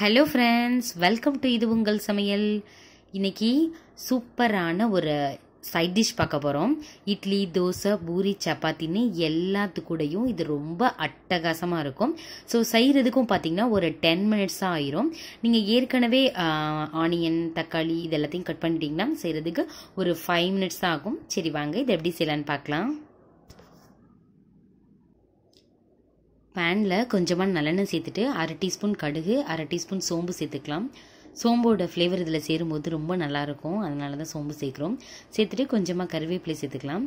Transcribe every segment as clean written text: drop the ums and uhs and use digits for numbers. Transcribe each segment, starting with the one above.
Hello friends, welcome to இது உங்கள் சமையல். இன்னைக்கு சூப்பரான ஒரு சைட் டிஷ் பார்க்க போகிறோம். இட்லி, தோசை, பூரி, சப்பாத்தின்னு எல்லாத்துக்கூடையும் இது ரொம்ப அட்டகாசமாக இருக்கும். ஸோ செய்கிறதுக்கும் பார்த்தீங்கன்னா ஒரு 10 மினிட்ஸ் தான் ஆயிரும். நீங்கள் ஏற்கனவே ஆனியன், தக்காளி இது எல்லாத்தையும் கட் பண்ணிட்டீங்கன்னா செய்கிறதுக்கு ஒரு 5 மினிட்ஸ் தான் ஆகும். சரி வாங்க இது எப்படி செய்யலான்னு பார்க்கலாம். பேனில் கொஞ்சமாக நல்லெண்ணெய் சேர்த்துட்டு 1/2 டீஸ்பூன் கடுகு, 1/2 டீஸ்பூன் சோம்பு சேர்த்துக்கலாம். சோம்போட ஃப்ளேவர் இதில் சேரும்போது ரொம்ப நல்லாயிருக்கும், அதனால தான் சோம்பு சேர்க்குறோம். சேர்த்துட்டு கொஞ்சமாக கருவேப்பிலை சேர்த்துக்கலாம்.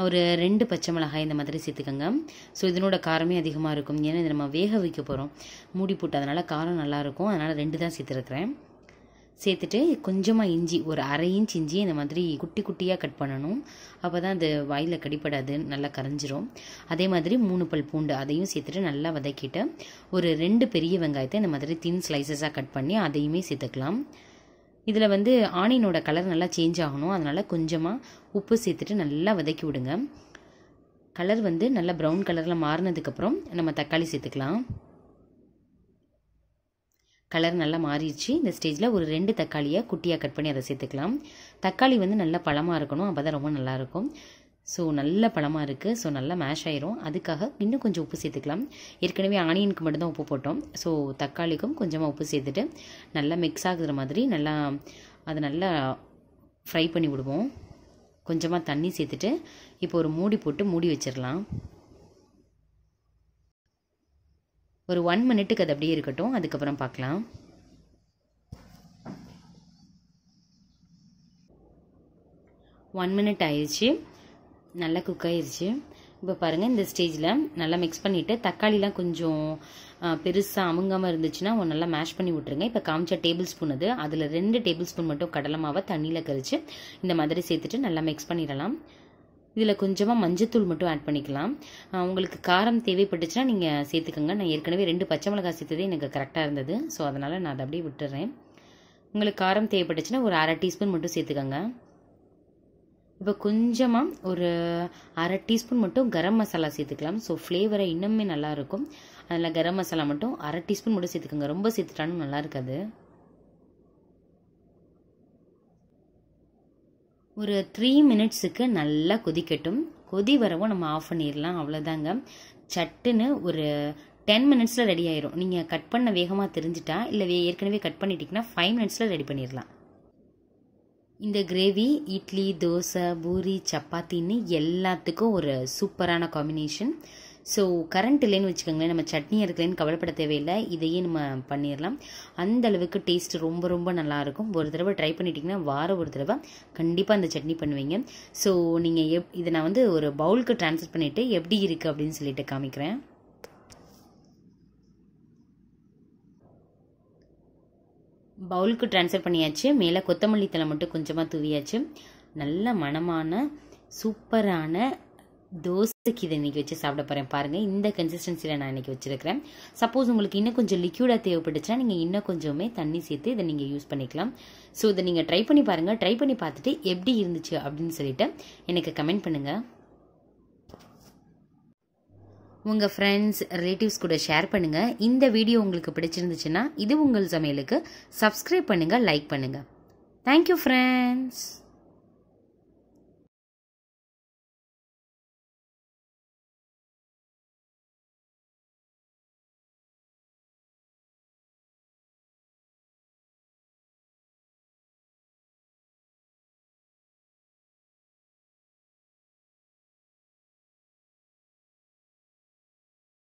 ஒரு 2 பச்சை மிளகாய் இந்த மாதிரி சேர்த்துக்கோங்க. ஸோ இதனோட காரமே அதிகமாக இருக்கும், ஏன்னா இதை நம்ம வேக வைக்க போகிறோம் மூடி போட்டு, அதனால் காரம் நல்லாயிருக்கும். அதனால் 2 தான் சேர்த்துருக்குறேன். சேர்த்துட்டு கொஞ்சமாக இஞ்சி, ஒரு 1/2 இன்ச் இஞ்சி இந்த மாதிரி குட்டி குட்டியாக கட் பண்ணணும். அப்போ தான் அது வாயில் கடிப்படாது, நல்லா கரைஞ்சிரும். அதே மாதிரி 3 பல் பூண்டு அதையும் சேர்த்துட்டு நல்லா வதக்கிட்டு ஒரு 2 பெரிய வெங்காயத்தை இந்த மாதிரி தின் ஸ்லைசஸாக கட் பண்ணி அதையுமே சேர்த்துக்கலாம். இதில் ஆனியனோட கலர் நல்லா சேஞ்ச் ஆகணும், அதனால் கொஞ்சமாக உப்பு சேர்த்துட்டு நல்லா வதக்கி விடுங்க. கலர் நல்லா ப்ரௌன் கலரில் மாறினதுக்கப்புறம் நம்ம தக்காளி சேர்த்துக்கலாம். கலர் நல்லா மாறிடுச்சு. இந்த ஸ்டேஜில் ஒரு 2 தக்காளியை குட்டியாக கட் பண்ணி அதை சேர்த்துக்கலாம். தக்காளி நல்லா பழமாக இருக்கணும், அப்போ தான் ரொம்ப நல்லாயிருக்கும். ஸோ நல்ல பழமாக இருக்குது, ஸோ நல்லா மேஷ் ஆயிரும். அதுக்காக இன்னும் கொஞ்சம் உப்பு சேர்த்துக்கலாம். ஏற்கனவே ஆனியனுக்கு மட்டும்தான் உப்பு போட்டோம். ஸோ தக்காளிக்கும் கொஞ்சமாக உப்பு சேர்த்துட்டு நல்லா மிக்ஸ் ஆகுற மாதிரி அதை நல்லா ஃப்ரை பண்ணி விடுவோம். கொஞ்சமாக தண்ணி சேர்த்துட்டு இப்போ ஒரு மூடி போட்டு மூடி வச்சிடலாம். ஒரு 1 மினிட்டுக்கு அது அப்படியே இருக்கட்டும், அதுக்கப்புறம் பார்க்கலாம். ஒன் மினிட் ஆயிடுச்சு, நல்லா குக் ஆயிடுச்சு. இப்போ பாருங்கள், இந்த ஸ்டேஜில் நல்லா மிக்ஸ் பண்ணிவிட்டு தக்காளிலாம் கொஞ்சம் பெருசாக அமுங்காமல் இருந்துச்சுன்னா நல்லா மேஷ் பண்ணி விட்டுருங்க. இப்போ காமிச்ச டேபிள் ஸ்பூன் அதில் 2 டேபிள் ஸ்பூன் மட்டும் கடலை மாவை தண்ணியில் கரைச்சி இந்த மாதிரி சேர்த்துட்டு நல்லா மிக்ஸ் பண்ணிடலாம். இதில் கொஞ்சமாக மஞ்சத்தூள் மட்டும் ஆட் பண்ணிக்கலாம். உங்களுக்கு காரம் தேவைப்பட்டுச்சுன்னா நீங்கள் சேர்த்துக்கோங்க. நான் ஏற்கனவே 2 பச்சை மிளகாய் சேர்த்ததே எனக்கு கரெக்டாக இருந்தது, ஸோ அதனால் நான் அதை அப்படியே விட்டுறேன். உங்களுக்கு காரம் தேவைப்பட்டுச்சுன்னா ஒரு 1/2 டீஸ்பூன் மட்டும் சேர்த்துக்கோங்க. இப்போ கொஞ்சமாக ஒரு 1/2 டீஸ்பூன் மட்டும் கரம் மசாலா சேர்த்துக்கலாம். ஸோ ஃப்ளேவரை இன்னுமே நல்லாயிருக்கும். அதில் கரம் மசாலா மட்டும் 1/2 டீஸ்பூன் மட்டும் சேர்த்துக்கோங்க, ரொம்ப சேர்த்துட்டாலும் நல்லா இருக்காது. ஒரு 3 மினிட்ஸுக்கு நல்லா கொதிக்கட்டும். கொதி வரவும் நம்ம ஆஃப் பண்ணிடலாம், அவ்வளோதாங்க. சட்டுன்னு ஒரு 10 மினிட்ஸில் ரெடி ஆயிரும். நீங்கள் கட் பண்ண வேகமாக தெரிஞ்சிட்டா இல்லை ஏற்கனவே கட் பண்ணிட்டீங்கன்னா 5 மினிட்ஸில் ரெடி பண்ணிடலாம். இந்த கிரேவி இட்லி, தோசை, பூரி, சப்பாத்தின்னு எல்லாத்துக்கும் ஒரு சூப்பரான காம்பினேஷன். ஸோ கரண்ட் இல்லைன்னு வச்சுக்கோங்களேன், நம்ம சட்னி இருக்குதுன்னு கவலைப்பட தேவையில்லை, இதையே நம்ம பண்ணிடலாம். அந்த அளவுக்கு டேஸ்ட் ரொம்ப ரொம்ப நல்லாயிருக்கும். ஒரு தடவை ட்ரை பண்ணிட்டீங்கன்னா வாரம் ஒரு தடவை கண்டிப்பாக அந்த சட்னி பண்ணுவீங்க. ஸோ நீங்கள் இதை நான் ஒரு பவுலுக்கு ட்ரான்ஸ்ஃபர் பண்ணிவிட்டு எப்படி இருக்குது அப்படின்னு சொல்லிட்டு காமிக்கிறேன். பவுலுக்கு ட்ரான்ஸ்ஃபர் பண்ணியாச்சு. மேலே கொத்தமல்லி தழை மட்டும் கொஞ்சமாக தூவியாச்சு. நல்ல மணமான சூப்பரான தோசைக்கு இதை இன்றைக்கி வச்சு சாப்பிட போகிறேன். பாருங்கள், இந்த கன்சிஸ்டன்சியில் நான் இன்றைக்கி வச்சுருக்கிறேன். சப்போஸ் உங்களுக்கு இன்னும் கொஞ்சம் லிக்யூடாக தேவைப்பட்டுச்சுன்னா நீங்கள் இன்னும் கொஞ்சமே தண்ணி சேர்த்து இதை நீங்கள் யூஸ் பண்ணிக்கலாம். ஸோ இதை நீங்கள் ட்ரை பண்ணி பாருங்கள். ட்ரை பண்ணி பார்த்துட்டு எப்படி இருந்துச்சு அப்படின்னு சொல்லிட்டு எனக்கு கமெண்ட் பண்ணுங்கள். உங்கள் ஃப்ரெண்ட்ஸ், ரிலேட்டிவ்ஸ் கூட ஷேர் பண்ணுங்கள். இந்த வீடியோ உங்களுக்கு பிடிச்சிருந்துச்சுன்னா இது உங்கள் சமையலுக்கு சப்ஸ்கிரைப் பண்ணுங்கள், லைக் பண்ணுங்கள். Thank you friends.